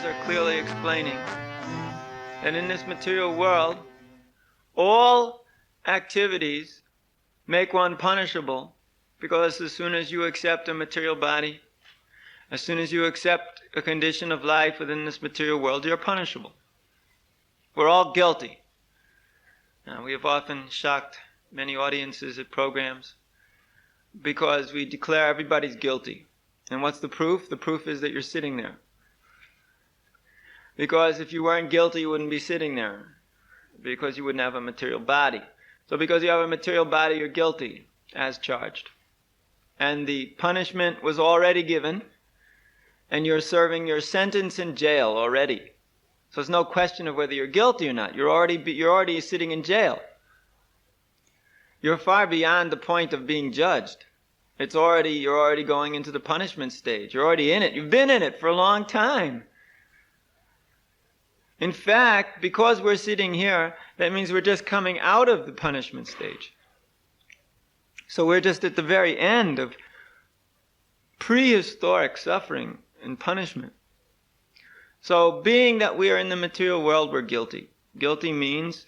scriptures are clearly explaining that in this material world, all activities make one punishable, because as soon as you accept a material body, as soon as you accept a condition of life within this material world, you're punishable. We're all guilty. Now, we have often shocked many audiences at programs because we declare everybody's guilty. And what's the proof? The proof is that you're sitting there. Because if you weren't guilty, you wouldn't be sitting there. Because you wouldn't have a material body. So because you have a material body, you're guilty, as charged. And the punishment was already given, and you're serving your sentence in jail already. So it's no question of whether you're guilty or not. You're already sitting in jail. You're far beyond the point of being judged. You're already going into the punishment stage. You're already in it. You've been in it for a long time. In fact, because we're sitting here, that means we're just coming out of the punishment stage. So we're just at the very end of prehistoric suffering and punishment. So being that we are in the material world, we're guilty. Guilty means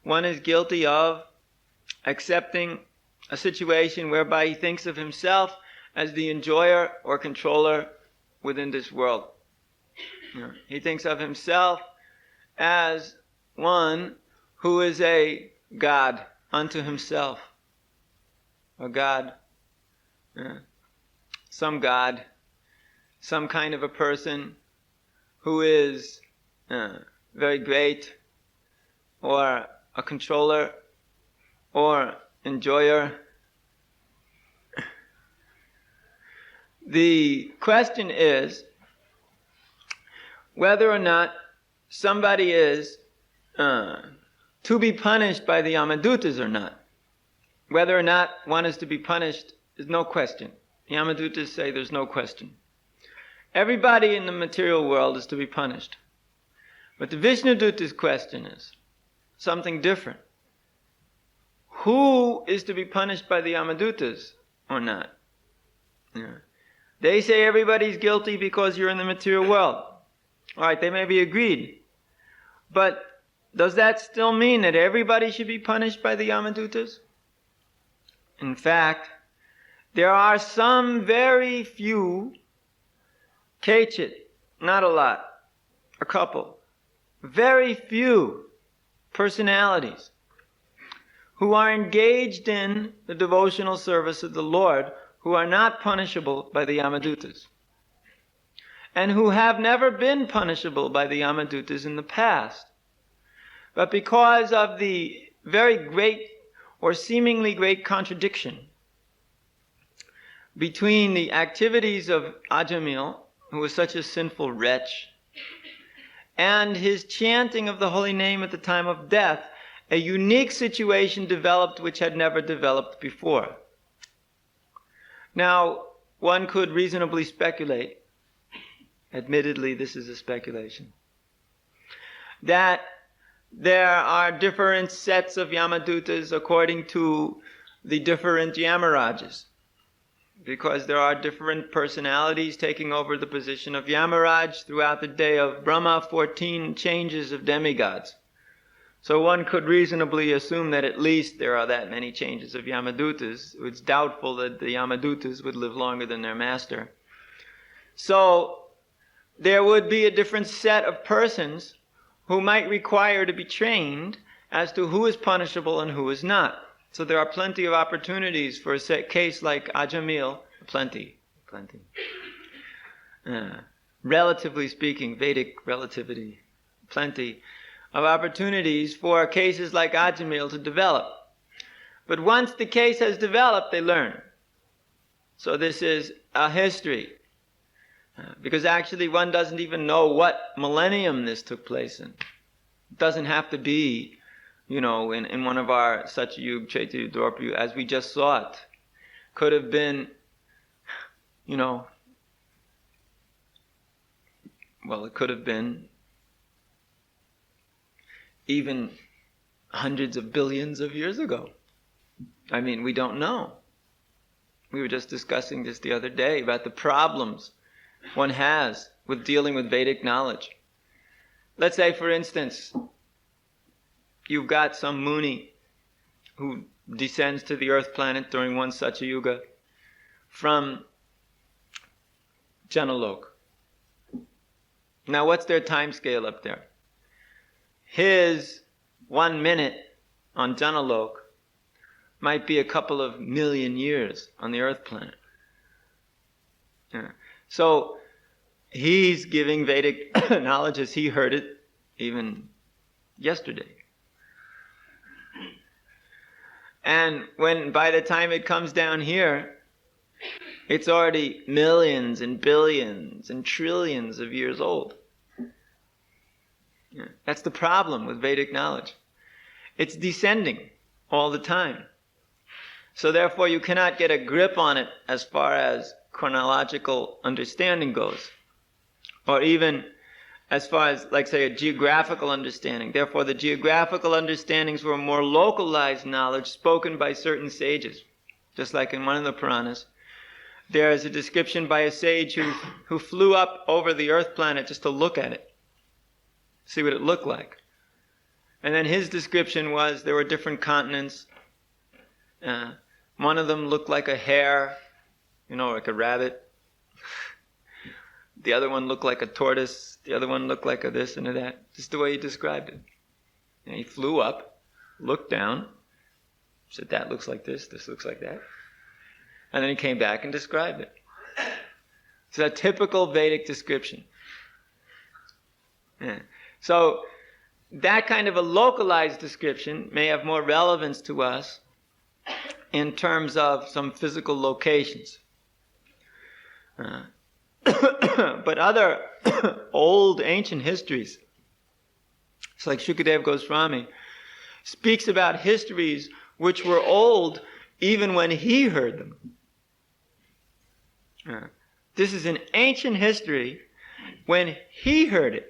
one is guilty of accepting a situation whereby he thinks of himself as the enjoyer or controller within this world. He thinks of himself as one who is a God unto himself. A God, some God, some kind of a person who is very great, or a controller, or enjoyer. The question is whether or not somebody is to be punished by the Yamadutas or not. Whether or not one is to be punished is no question. The Yamadutas say there's no question. Everybody in the material world is to be punished. But the Vishnuduta's question is something different. Who is to be punished by the Yamadutas or not? They say everybody's guilty because you're in the material world. All right, they may be agreed. But does that still mean that everybody should be punished by the Yamadutas? In fact, there are some very few Kechit, not a lot, a couple, very few personalities who are engaged in the devotional service of the Lord, who are not punishable by the Yamadutas, and who have never been punishable by the Yamadutas in the past. But because of the very great or seemingly great contradiction between the activities of Ajamil, who was such a sinful wretch, and his chanting of the holy name at the time of death, a unique situation developed which had never developed before. Now, one could reasonably speculate, admittedly this is a speculation, that there are different sets of Yamadutas according to the different Yamarajas, because there are different personalities taking over the position of Yamaraj throughout the day of Brahma, 14 changes of demigods. So one could reasonably assume that at least there are that many changes of Yamadutas. It's doubtful that the Yamadutas would live longer than their master. So there would be a different set of persons who might require to be trained as to who is punishable and who is not. So there are plenty of opportunities for a case like Ajamil, plenty. Relatively speaking, Vedic relativity, plenty of opportunities for cases like Ajamil to develop. But once the case has developed, they learn. So this is a history. Because actually one doesn't even know what millennium this took place in. It doesn't have to be, in one of our Satyayug, Chaitya Dorpayug, as we just saw it. Could have been, it could have been even hundreds of billions of years ago. I mean, we don't know. We were just discussing this the other day about the problems one has with dealing with Vedic knowledge. Let's say, for instance, you've got some Muni who descends to the earth planet during one Satya Yuga from Janalok. Now, what's their time scale up there? His 1 minute on Janalok might be a couple of million years on the earth planet. Yeah. So he's giving Vedic knowledge as he heard it even yesterday. And by the time it comes down here, it's already millions and billions and trillions of years old. Yeah. That's the problem with Vedic knowledge. It's descending all the time. So therefore you cannot get a grip on it as far as chronological understanding goes. Or even as far as, like, say, a geographical understanding. Therefore the geographical understandings were more localized knowledge spoken by certain sages. Just like in one of the Puranas, there is a description by a sage who flew up over the earth planet just to look at it, see what it looked like. And then his description was there were different continents. One of them looked like a hare, like a rabbit. The other one looked like a tortoise. The other one looked like a this and a that. Just the way he described it. And he flew up, looked down, said that looks like this looks like that. And then he came back and described it. It's a typical Vedic description. Yeah. So that kind of a localized description may have more relevance to us in terms of some physical locations. But other old ancient histories, it's like Shukadev Goswami, speaks about histories which were old even when he heard them. This is an ancient history when he heard it.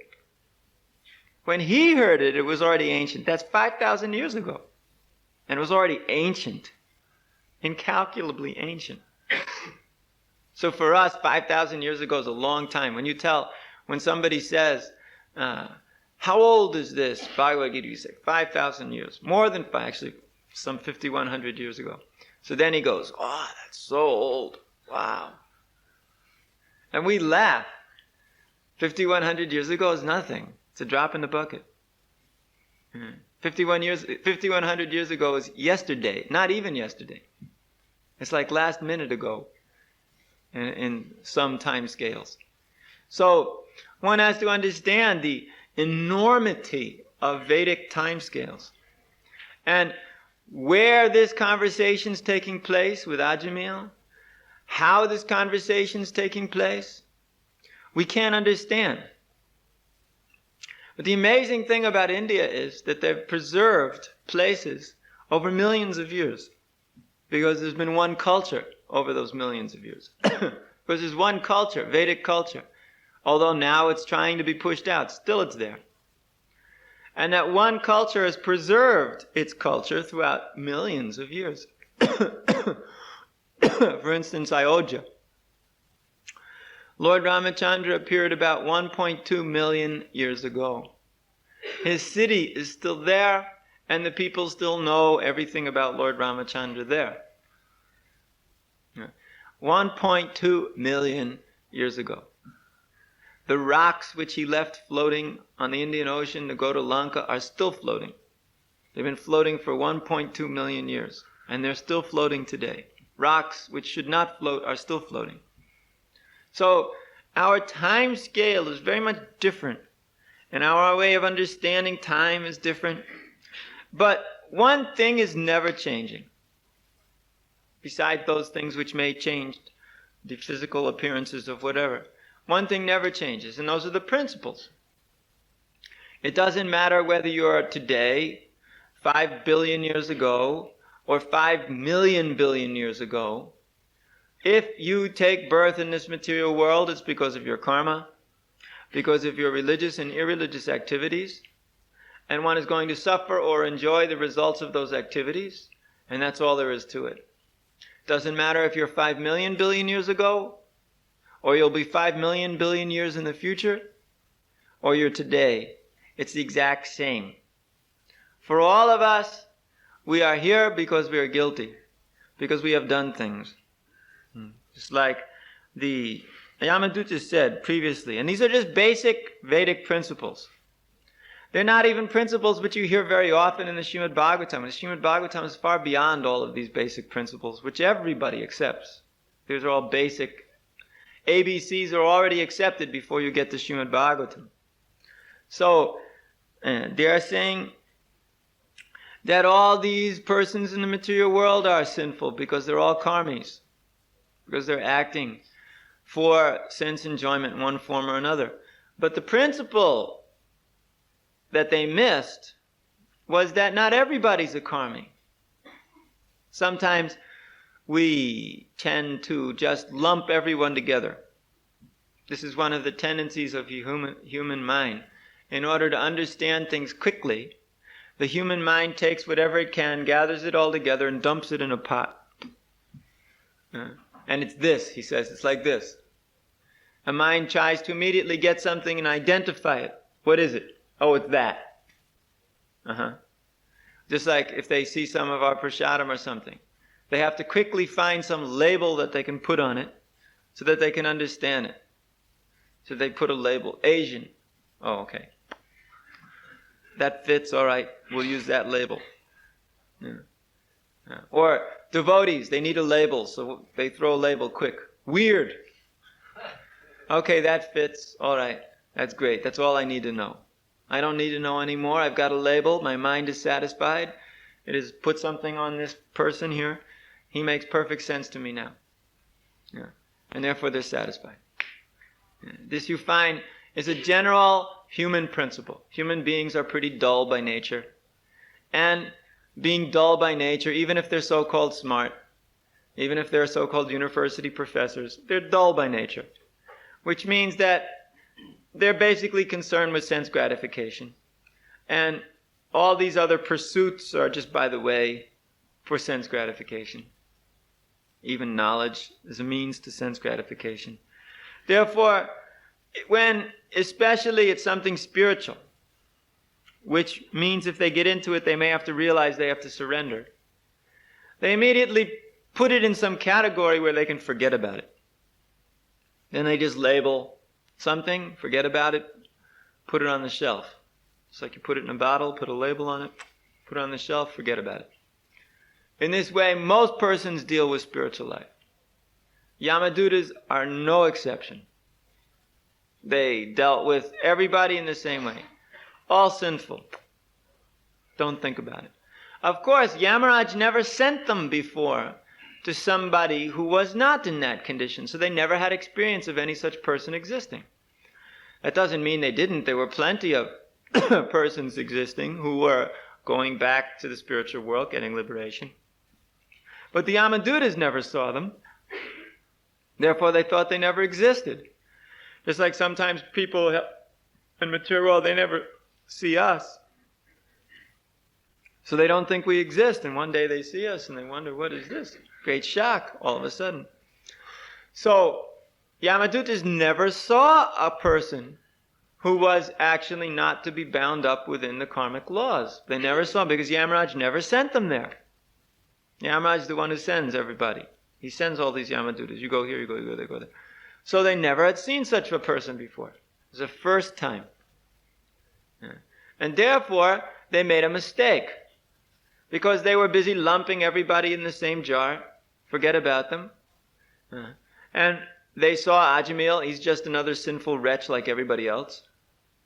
When he heard it, it was already ancient. That's 5,000 years ago. And it was already ancient. Incalculably ancient. So for us, 5,000 years ago is a long time. When somebody says, how old is this? Bhagavad Gita, you say, 5,000 years. More than actually, some 5,100 years ago. So then he goes, oh, that's so old. Wow. And we laugh. 5,100 years ago is nothing. It's a drop in the bucket. 5,100 years ago is yesterday. Not even yesterday. It's like last minute ago in some time scales. So one has to understand the enormity of Vedic time scales. And where this conversation's taking place with Ajamil, how this conversation's taking place, we can't understand. But the amazing thing about India is that they've preserved places over millions of years. Because there's been one culture over those millions of years. Because there's one culture, Vedic culture. Although now it's trying to be pushed out, still it's there. And that one culture has preserved its culture throughout millions of years. For instance, Ayodhya. Lord Ramachandra appeared about 1.2 million years ago. His city is still there, and the people still know everything about Lord Ramachandra there. 1.2 million years ago. The rocks which he left floating on the Indian Ocean to go to Lanka are still floating. They've been floating for 1.2 million years, and they're still floating today. Rocks which should not float are still floating. So our time scale is very much different, and our way of understanding time is different. But one thing is never changing. Besides those things which may change the physical appearances of whatever. One thing never changes, and those are the principles. It doesn't matter whether you're today, 5 billion years ago, or 5 million billion years ago. If you take birth in this material world, it's because of your karma, because of your religious and irreligious activities, and one is going to suffer or enjoy the results of those activities, and that's all there is to it. Doesn't matter if you're 5 million billion years ago, or you'll be 5 million billion years in the future, or you're today. It's the exact same. For all of us, we are here because we are guilty, because we have done things. Just like the Yamaduta said previously, and these are just basic Vedic principles. They're not even principles which you hear very often in the Srimad Bhagavatam. The Srimad Bhagavatam is far beyond all of these basic principles, which everybody accepts. These are all basic. ABCs are already accepted before you get to Srimad Bhagavatam. So, they are saying that all these persons in the material world are sinful because they're all karmis, because they're acting for sense enjoyment in one form or another. But the principle that they missed was that not everybody's a karmi. Sometimes we tend to just lump everyone together. This is one of the tendencies of the human mind. In order to understand things quickly, the human mind takes whatever it can, gathers it all together, and dumps it in a pot. And it's this, he says, it's like this. A mind tries to immediately get something and identify it. What is it? Oh, it's that. Just like if they see some of our prasadam or something, they have to quickly find some label that they can put on it so that they can understand it. So they put a label, Asian. Oh, okay. That fits, all right, we'll use that label. Or devotees, they need a label, so they throw a label quick. Weird. Okay, that fits, all right, that's great, that's all I need to know. I don't need to know anymore, I've got a label, my mind is satisfied. It has put something on this person here. He makes perfect sense to me now. And therefore they're satisfied. This you find is a general human principle. Human beings are pretty dull by nature. And being dull by nature, even if they're so-called smart, even if they're so-called university professors, they're dull by nature. Which means that they're basically concerned with sense gratification. And all these other pursuits are just by the way for sense gratification. Even knowledge is a means to sense gratification. Therefore, when especially it's something spiritual, which means if they get into it, they may have to realize they have to surrender, they immediately put it in some category where they can forget about it. Then they just label something, forget about it, put it on the shelf. It's like you put it in a bottle, put a label on it, put it on the shelf, forget about it. In this way, most persons deal with spiritual life. Yamadutas are no exception. They dealt with everybody in the same way. All sinful. Don't think about it. Of course, Yamaraj never sent them before to somebody who was not in that condition, so they never had experience of any such person existing. That doesn't mean they didn't. There were plenty of persons existing who were going back to the spiritual world, getting liberation. But the Yamadutas never saw them. Therefore, they thought they never existed. Just like sometimes people in material world, they never see us. So they don't think we exist. And one day they see us and they wonder, what is this? Great shock all of a sudden. So Yamadutas never saw a person who was actually not to be bound up within the karmic laws. They never saw, because Yamaraj never sent them there. Yamaraj is the one who sends everybody. He sends all these Yamadutas. You go here, you go there, they go there. So they never had seen such a person before. It was the first time. And therefore, they made a mistake. Because they were busy lumping everybody in the same jar. Forget about them. And they saw Ajamil, he's just another sinful wretch like everybody else.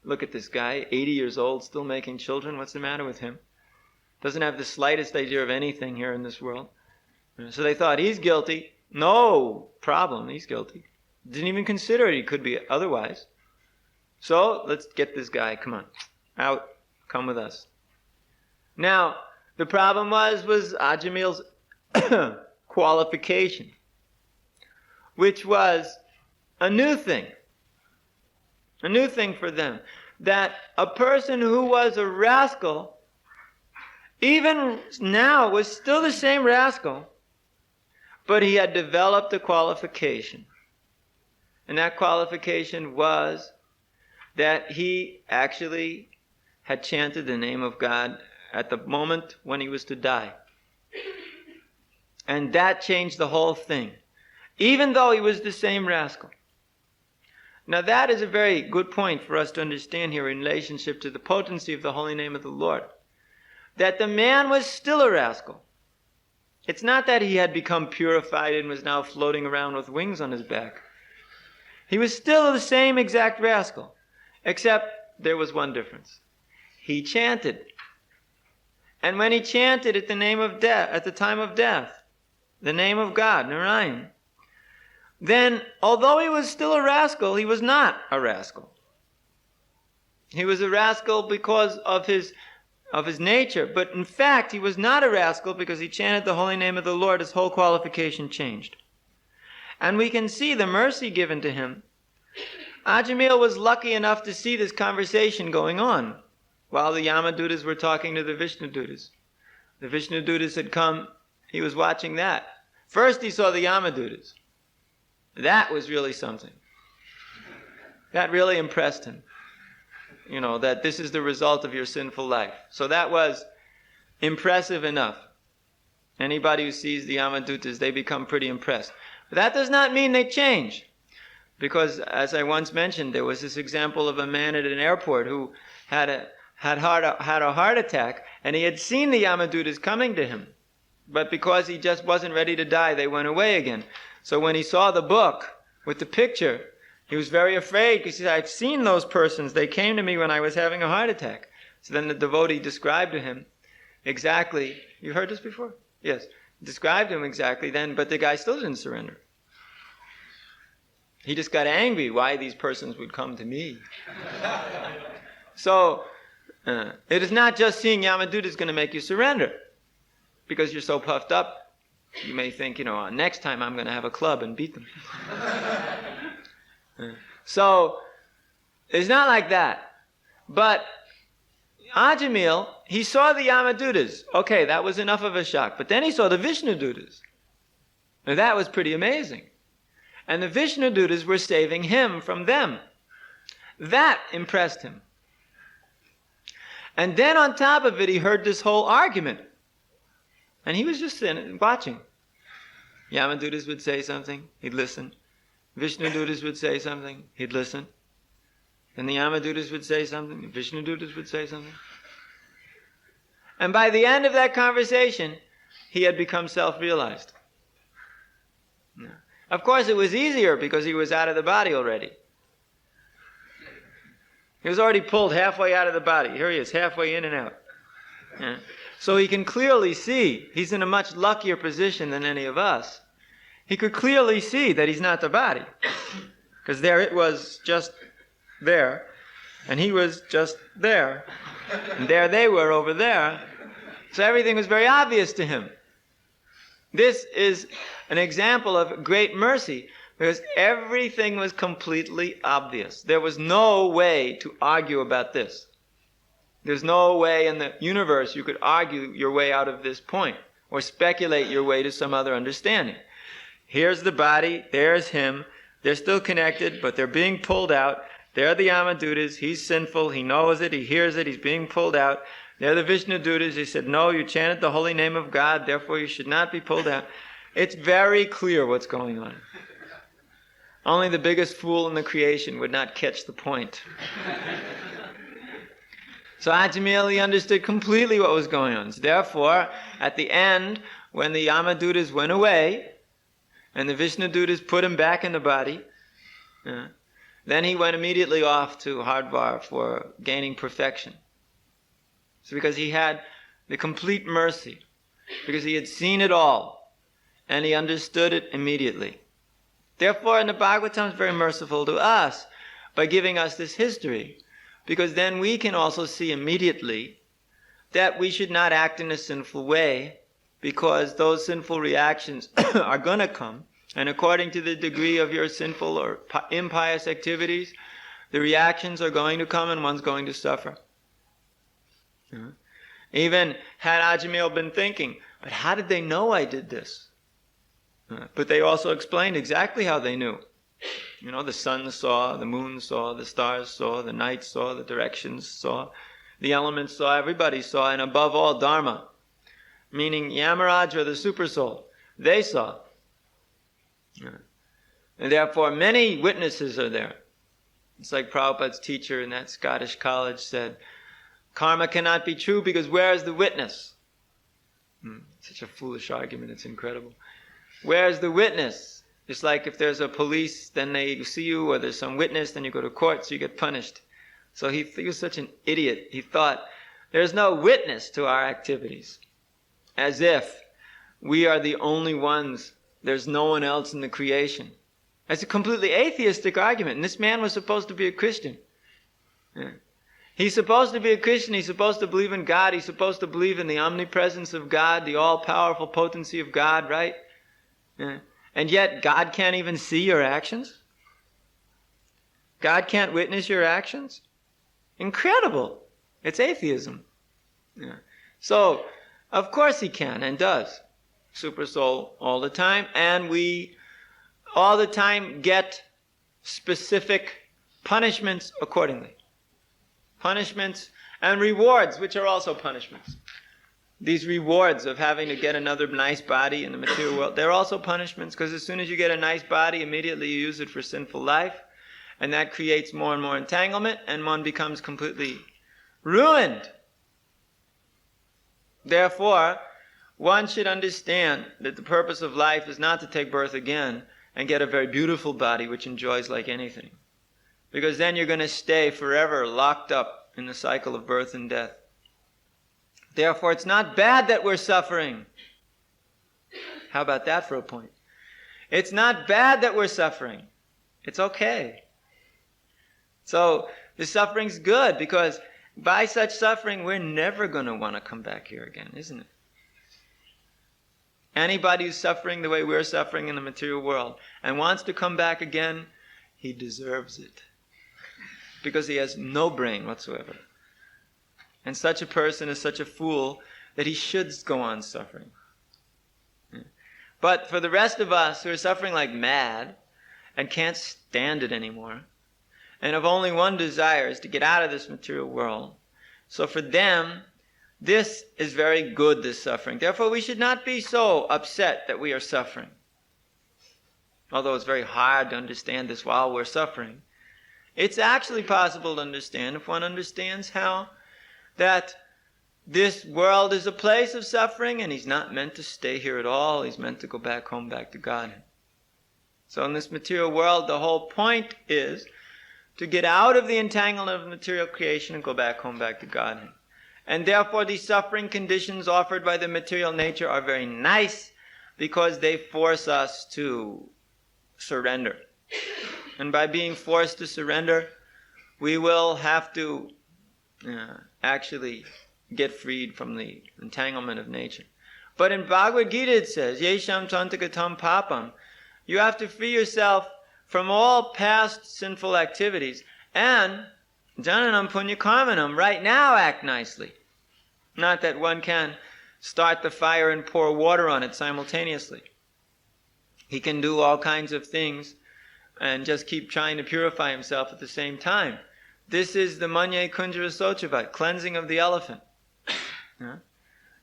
Look at this guy, 80 years old, still making children. What's the matter with him? Doesn't have the slightest idea of anything here in this world. So they thought, he's guilty. No problem, he's guilty. Didn't even consider it, he could be otherwise. So, let's get this guy, come on, out, come with us. Now, the problem was Ajamil's qualification, which was a new thing for them. That a person who was a rascal, even now was still the same rascal, but he had developed a qualification. And that qualification was that he actually had chanted the name of God at the moment when he was to die. And that changed the whole thing, even though he was the same rascal. Now that is a very good point for us to understand here in relationship to the potency of the holy name of the Lord. That the man was still a rascal. It's not that he had become purified and was now floating around with wings on his back. He was still the same exact rascal, except there was one difference. He chanted. And when he chanted at the name of death, at the time of death, the name of God, Narayan, then, although he was still a rascal, he was not a rascal. He was a rascal because of his nature, but in fact, he was not a rascal because he chanted the holy name of the Lord. His whole qualification changed. And we can see the mercy given to him. Ajamil was lucky enough to see this conversation going on while the Yamadutas were talking to the Vishnudutas. The Vishnudutas had come, he was watching that. First he saw the Yamadutas. That was really something. That really impressed him. You know, that this is the result of your sinful life. So that was impressive enough. Anybody who sees the Yamadutas, they become pretty impressed. But that does not mean they change. Because, as I once mentioned, there was this example of a man at an airport who had a heart attack, and he had seen the Yamadutas coming to him. But because he just wasn't ready to die, they went away again. So when he saw the book with the picture, he was very afraid because he said, I've seen those persons. They came to me when I was having a heart attack. So then the devotee described to him exactly. You heard this before? Yes. Described him exactly then, but the guy still didn't surrender. He just got angry why these persons would come to me. So it is not just seeing Yamadutas going to make you surrender because you're so puffed up. You may think, next time I'm going to have a club and beat them. So, it's not like that. But Ajamil, he saw the Yamadutas. Okay, that was enough of a shock. But then he saw the Vishnudutas. Now that was pretty amazing. And the Vishnudutas were saving him from them. That impressed him. And then on top of it, he heard this whole argument. And he was just watching. Yamadutas would say something, he'd listen. Vishnudutas would say something, he'd listen. Then the Yamadutas would say something, the Vishnudutas would say something. And by the end of that conversation, he had become self-realized. Of course, it was easier because he was out of the body already. He was already pulled halfway out of the body. Here he is, halfway in and out. Yeah. So he can clearly see, he's in a much luckier position than any of us. He could clearly see that he's not the body. Because there it was just there, and he was just there. And there they were over there. So everything was very obvious to him. This is an example of great mercy, because everything was completely obvious. There was no way to argue about this. There's no way in the universe you could argue your way out of this point or speculate your way to some other understanding. Here's the body, there's him, they're still connected, but they're being pulled out. They're the Yamadutas, he's sinful, he knows it, he hears it, he's being pulled out. They're the Vishnudutas, he said, no, you chanted the holy name of God, therefore you should not be pulled out. It's very clear what's going on. Only the biggest fool in the creation would not catch the point. So Ajamil, he understood completely what was going on. So therefore, at the end, when the Yamadutas went away, and the Vishnudutas put him back in the body, then he went immediately off to Hardwar for gaining perfection. So because he had the complete mercy, because he had seen it all, and he understood it immediately. Therefore, in the Bhagavatam is very merciful to us by giving us this history, because then we can also see immediately that we should not act in a sinful way, because those sinful reactions are going to come, and according to the degree of your sinful or impious activities, the reactions are going to come and one's going to suffer. Even had Ajamil been thinking, but how did they know I did this? But they also explained exactly how they knew. The sun saw, the moon saw, the stars saw, the night saw, the directions saw, the elements saw, everybody saw, and above all, Dharma, meaning Yamaraj or the super soul, they saw. And therefore, many witnesses are there. It's like Prabhupada's teacher in that Scottish college said, karma cannot be true because where is the witness? Such a foolish argument, it's incredible. Where is the witness? It's like if there's a police, then they see you, or there's some witness, then you go to court, so you get punished. So he was such an idiot. He thought, there's no witness to our activities. As if we are the only ones, there's no one else in the creation. That's a completely atheistic argument. And this man was supposed to be a Christian. Yeah. He's supposed to be a Christian. He's supposed to believe in God. He's supposed to believe in the omnipresence of God, the all-powerful potency of God, right? Yeah. And yet, God can't even see your actions? God can't witness your actions? Incredible. It's atheism. Yeah. So, of course he can and does. Super soul all the time. And we all the time get specific punishments accordingly. Punishments and rewards, which are also punishments. These rewards of having to get another nice body in the material world, they're also punishments, because as soon as you get a nice body, immediately you use it for sinful life, and that creates more and more entanglement, and one becomes completely ruined. Therefore, one should understand that the purpose of life is not to take birth again and get a very beautiful body which enjoys like anything. Because then you're going to stay forever locked up in the cycle of birth and death. Therefore, it's not bad that we're suffering. How about that for a point? It's not bad that we're suffering. It's okay. So, the suffering's good, because by such suffering, we're never going to want to come back here again, isn't it? Anybody who's suffering the way we're suffering in the material world and wants to come back again, he deserves it. Because he has no brain whatsoever. And such a person is such a fool that he should go on suffering. But for the rest of us who are suffering like mad and can't stand it anymore, and have only one desire, is to get out of this material world, so for them, this is very good, this suffering. Therefore, we should not be so upset that we are suffering. Although it's very hard to understand this while we're suffering. It's actually possible to understand if one understands how that this world is a place of suffering, and he's not meant to stay here at all. He's meant to go back home, back to God. So in this material world, the whole point is to get out of the entanglement of material creation and go back home, back to God. And therefore, these suffering conditions offered by the material nature are very nice, because they force us to surrender. And by being forced to surrender, we will have to actually get freed from the entanglement of nature. But in Bhagavad Gita it says, Yesham tantagatam papam, you have to free yourself from all past sinful activities, and jananam punya karmanam, right now act nicely. Not that one can start the fire and pour water on it simultaneously. He can do all kinds of things and just keep trying to purify himself at the same time. This is the manye kunjara sochavat, cleansing of the elephant.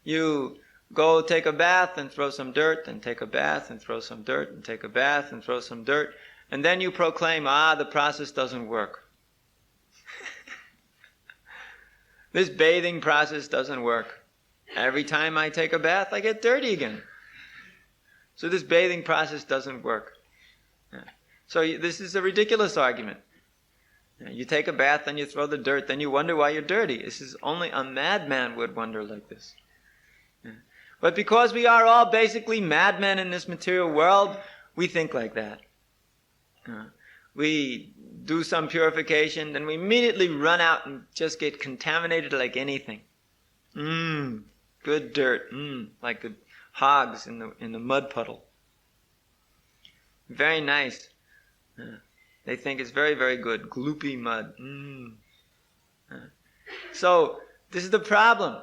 You go take a bath and throw some dirt, and take a bath and throw some dirt, and take a bath and throw some dirt, and then you proclaim, the process doesn't work. This bathing process doesn't work. Every time I take a bath, I get dirty again. So this bathing process doesn't work. So this is a ridiculous argument. You take a bath, then you throw the dirt, then you wonder why you're dirty. This is only a madman would wonder like this. But because we are all basically madmen in this material world, we think like that. We do some purification, then we immediately run out and just get contaminated like anything. Good dirt. Like the hogs in the mud puddle. Very nice. They think it's very, very good. Gloopy mud. So, this is the problem.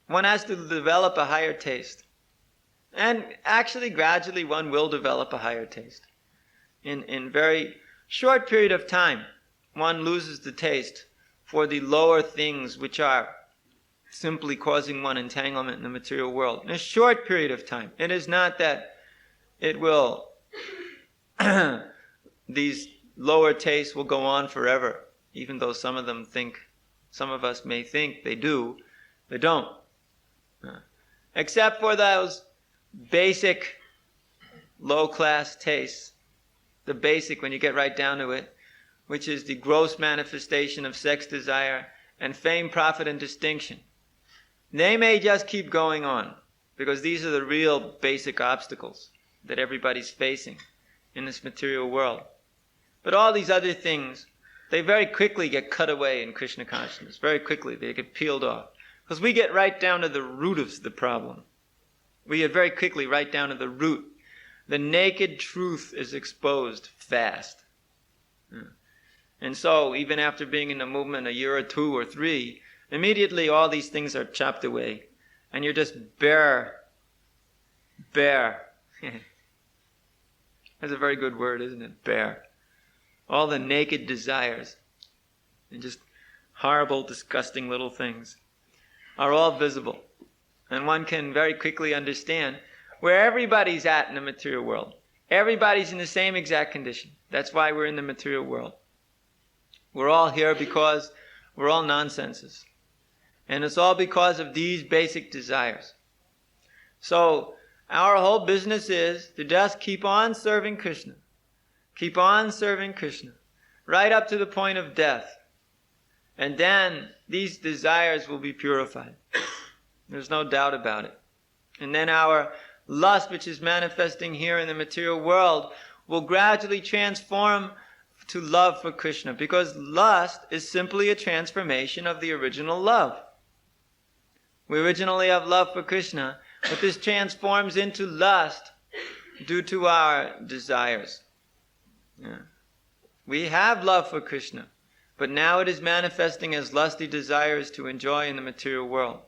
One has to develop a higher taste. And actually, gradually, one will develop a higher taste. in very short period of time, one loses the taste for the lower things which are simply causing one entanglement in the material world. In a short period of time. It is not that it will, these lower tastes will go on forever, even though some of us may think they do, they don't. Except for those basic low-class tastes, the basic, when you get right down to it, which is the gross manifestation of sex desire and fame, profit, and distinction. They may just keep going on, because these are the real basic obstacles that everybody's facing in this material world. But all these other things, they very quickly get cut away in Krishna consciousness. Very quickly, they get peeled off. Because we get right down to the root of the problem. We get very quickly right down to the root. The naked truth is exposed fast. And so, even after being in the movement a year or 2 or 3, immediately all these things are chopped away. And you're just bare. That's a very good word, isn't it? Bare. All the naked desires and just horrible, disgusting little things are all visible. And one can very quickly understand where everybody's at in the material world. Everybody's in the same exact condition. That's why we're in the material world. We're all here because we're all nonsenses. And it's all because of these basic desires. So, our whole business is to just keep on serving Krishna. Keep on serving Krishna. Right up to the point of death. And then these desires will be purified. There's no doubt about it. And then our lust, which is manifesting here in the material world, will gradually transform to love for Krishna. Because lust is simply a transformation of the original love. We originally have love for Krishna, but this transforms into lust due to our desires. Yeah. We have love for Krishna, but now it is manifesting as lusty desires to enjoy in the material world.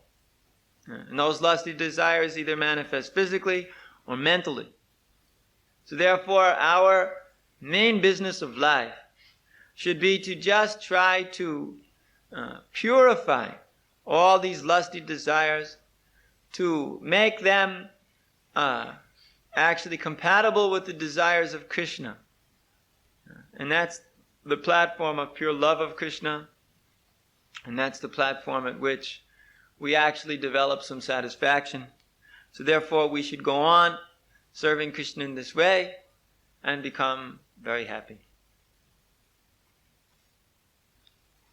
Yeah. And those lusty desires either manifest physically or mentally. So therefore, our main business of life should be to just try to purify all these lusty desires, to make them actually compatible with the desires of Krishna. And that's the platform of pure love of Krishna. And that's the platform at which we actually develop some satisfaction. So therefore we should go on serving Krishna in this way and become very happy.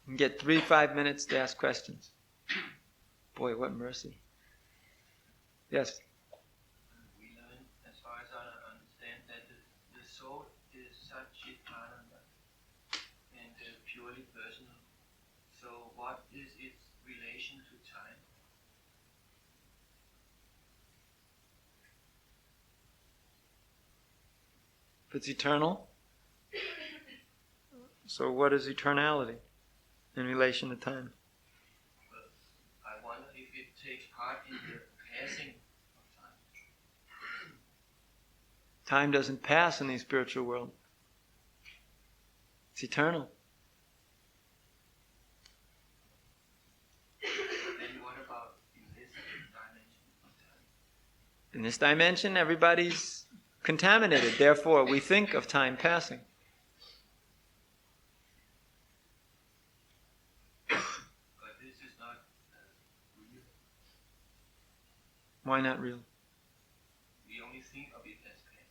You get 3-5 minutes to ask questions. Boy, what mercy. Yes? We learn, as far as I understand, that the soul is Satchit Ananda and purely personal. So what is its relation to time? If it's eternal, so what is eternality in relation to time? Well, I wonder if it takes part in the passing of time. Time doesn't pass in the spiritual world. It's eternal. Then what about in this dimension of time? In this dimension, everybody's contaminated. Therefore, we think of time passing. But this is not real. Why not real? We only think of it as passing.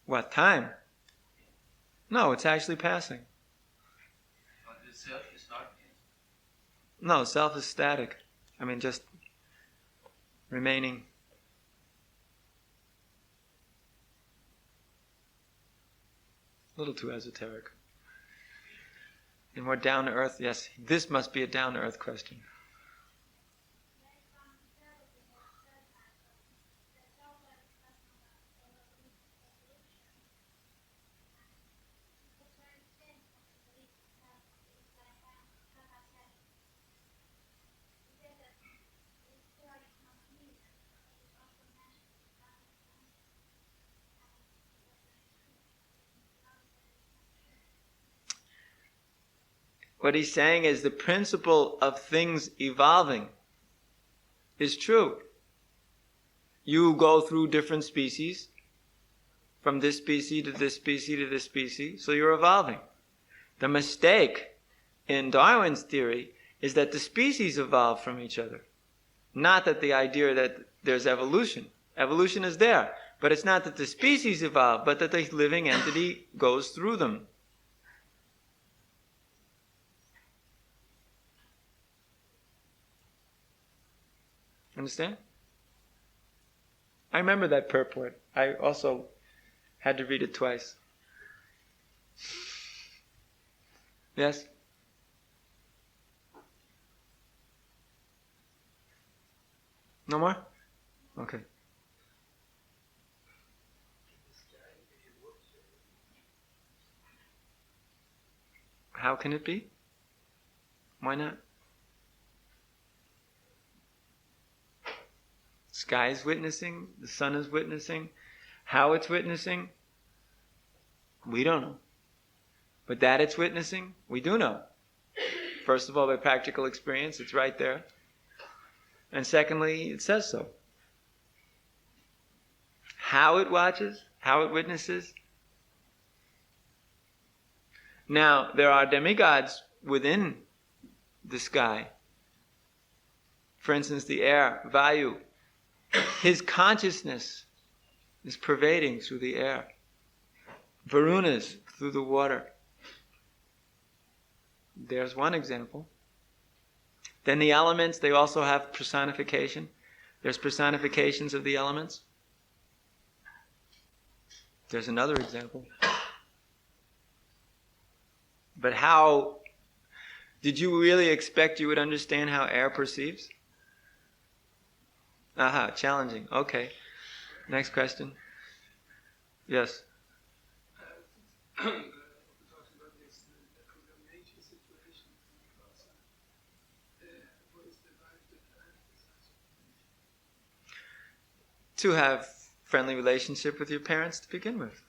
What, time? No, it's actually passing. But the self is not passing. No, self is static. I mean, just remaining. A little too esoteric. And more down to earth, yes, this must be a down to earth question. what he's saying is the principle of things evolving is true. You go through different species, from this species to this species to this species, so you're evolving. The mistake in Darwin's theory is that the species evolve from each other. Not that the idea that there's evolution. Evolution is there. But it's not that the species evolve, but that the living entity goes through them. Understand? I remember that purport. I also had to read it twice. Yes? No more? Okay. How can it be? Why not? Sky is witnessing, the sun is witnessing. How it's witnessing, we don't know. But that it's witnessing, we do know. First of all, by practical experience, it's right there. And secondly, it says so. How it watches, how it witnesses. Now, there are demigods within the sky. For instance, the air, Vayu. His consciousness is pervading through the air. Varunas through the water. There's one example. Then the elements, they also have personification. There's personifications of the elements. There's another example. But how did you really expect you would understand how air perceives? Aha, challenging. Okay. Next question. Yes. To have friendly relationship with your parents to begin with.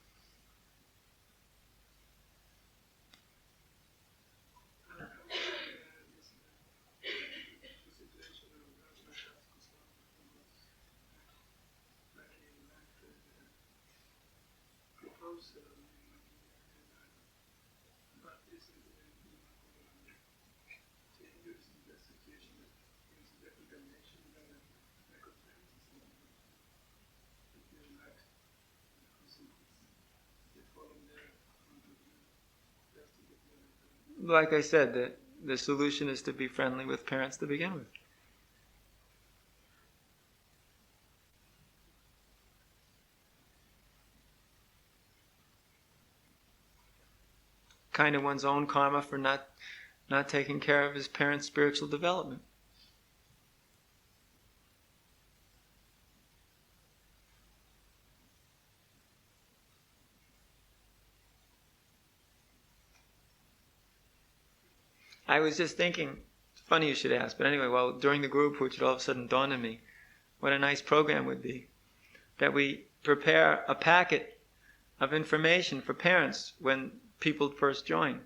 Like I said, the solution is to be friendly with parents to begin with. Kind of one's own karma for not taking care of his parents' spiritual development. I was just thinking, it's funny you should ask, but anyway, well, during the group, which it all of a sudden dawned on me, what a nice program would be, that we prepare a packet of information for parents when people first join.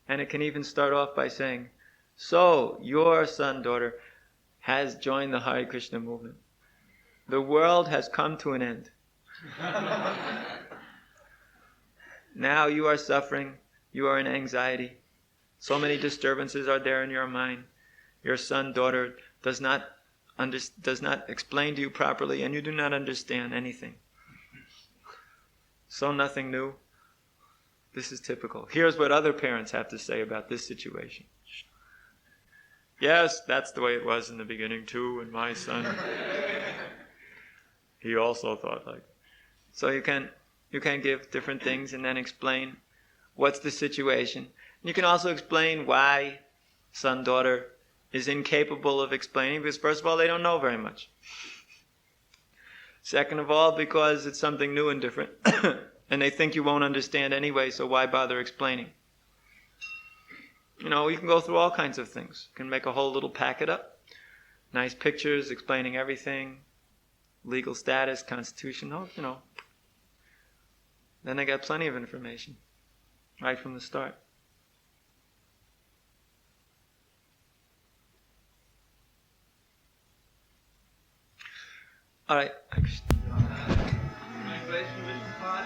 And it can even start off by saying, so, your son, daughter, has joined the Hare Krishna movement. The world has come to an end. Now you are suffering, you are in anxiety. So many disturbances are there in your mind. Your son, daughter does not explain to you properly, and you do not understand anything. So nothing new. This is typical. Here's what other parents have to say about this situation. Yes, that's the way it was in the beginning too, and my son, he also thought like. So you can give different things and then explain what's the situation. You can also explain why son, daughter is incapable of explaining, because first of all, they don't know very much. Second of all, because it's something new and different, and they think you won't understand anyway, so why bother explaining? You know, you can go through all kinds of things. You can make a whole little packet up. Nice pictures explaining everything. Legal status, constitution, you know. Then they got plenty of information right from the start. All right. My question with the part